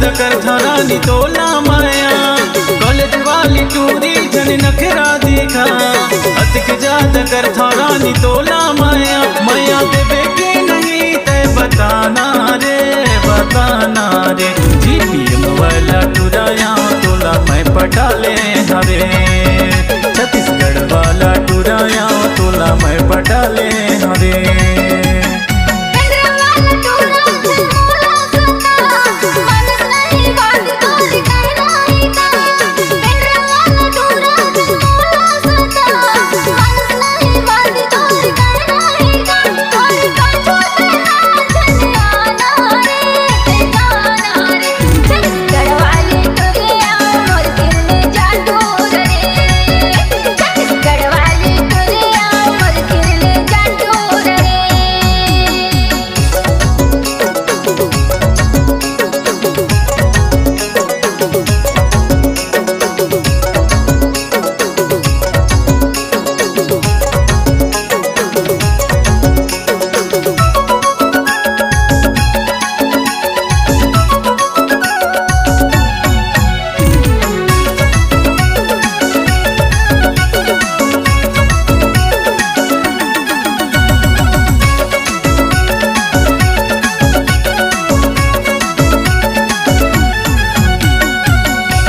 जाद कर थारानी तोला माया कॉलेज वाली टूरी जन नखरा दिखा अतिक जाद कर थारानी तोला माया मैया देवे के नहीं ते बताना रे जीपीएम वाला टुराया तोला मैं पटा ले हरे छत्तीसगढ़ वाला टुराया तोला मैं पटा ले हरे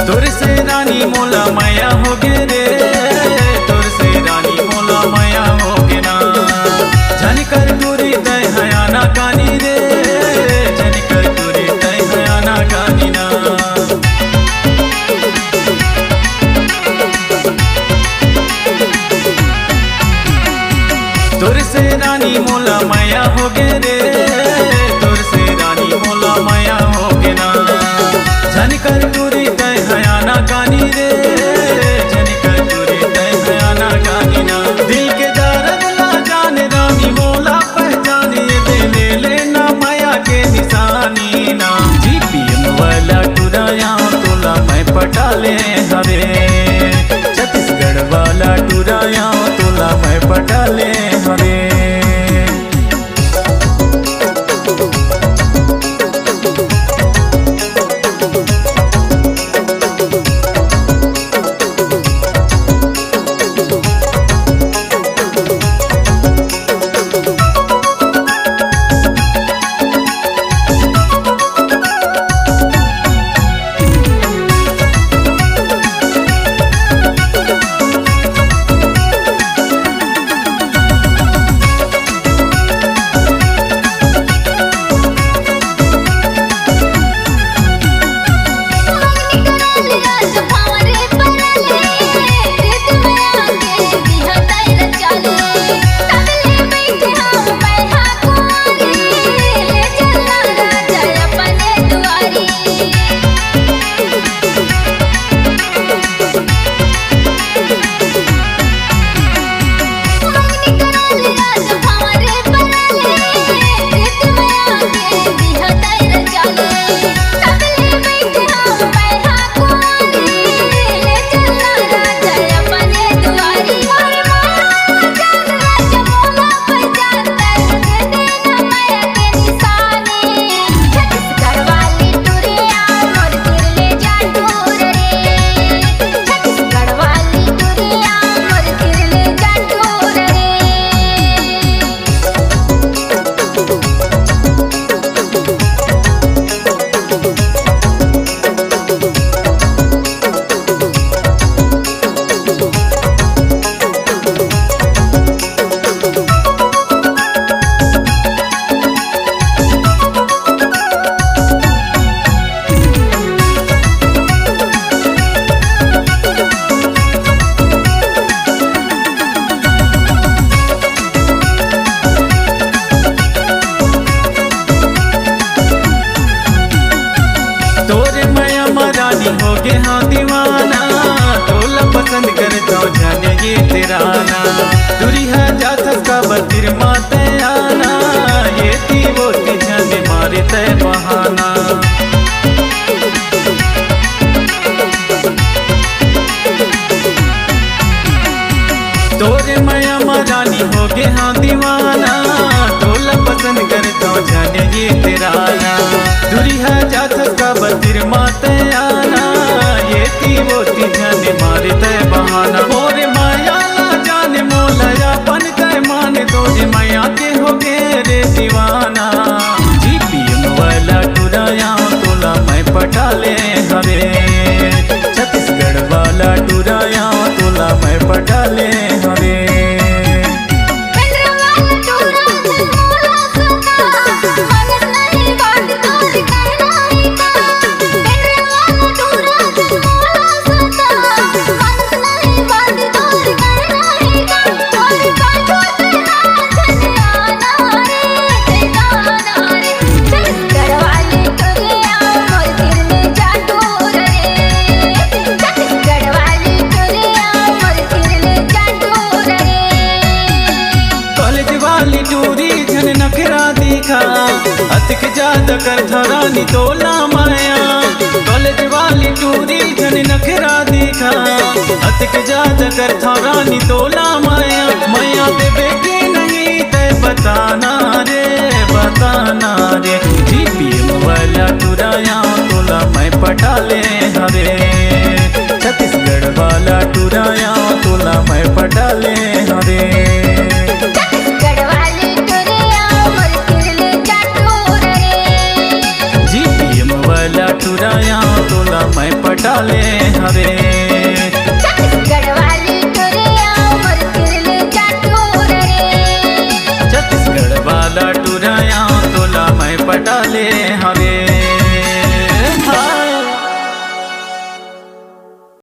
तुर से रानी मोला माया हो गे रे तुर से रानी मोला माया हो गे ना झनकर तुरी तय हयाना कानी रे झनकर तुरी तय हयाना कानी ना तुर से रानी मोला माया हो गे रे तुर से रानी मोला माया हो गे ना झनकर तुरी तय हयाना कानी रे झनकर तुरी तय हयाना कानी ना दिल के दर्द ला जाने रानी मोला पहचाने दे ले लेना माया के निशानी ना जीपीएम वाला टुराया तोला मैं पटा ले हरे छत्तीसगढ़ वाला टुराया तोला मैं पटा ले हरे हो गे हाँ दीवाना तोला पसंद करता जाने ये तेरा ना दूरी है जाता का बतिर माते आना ये ती वो ती जाने मारे तय बहाना तोरे माया मरानी हो गे हाँ दीवाना तोला पसंद करता जाने ये तेरा ना दूरी है जाता का बतिर माते आना ये ती वो ती जन मारते बहाना मोरे माया ला जाने मोलया बन कर मान दो जे माया के हो रे दीवाना जीपीएम वाला टुराया तोला मैं पटा ले हवे छत्तीसगढ़ वाला टुराया तोला मैं पटा ले हवे नखरा दिखा अतिक ज्यादा कर थरानी तोला माया कॉलेज वाली टूरी जन नखरा दिखा अतिक ज्यादा कर थरानी तोला माया माया दे बेटी नहीं ते बताना रे जीपीएम वाला टुराया तोला मैं पटा ले हवे छत्तीसगढ़ वाला टुराया तोला मैं पटा ले हवे टुराया तोला मैं पटा ले हवे।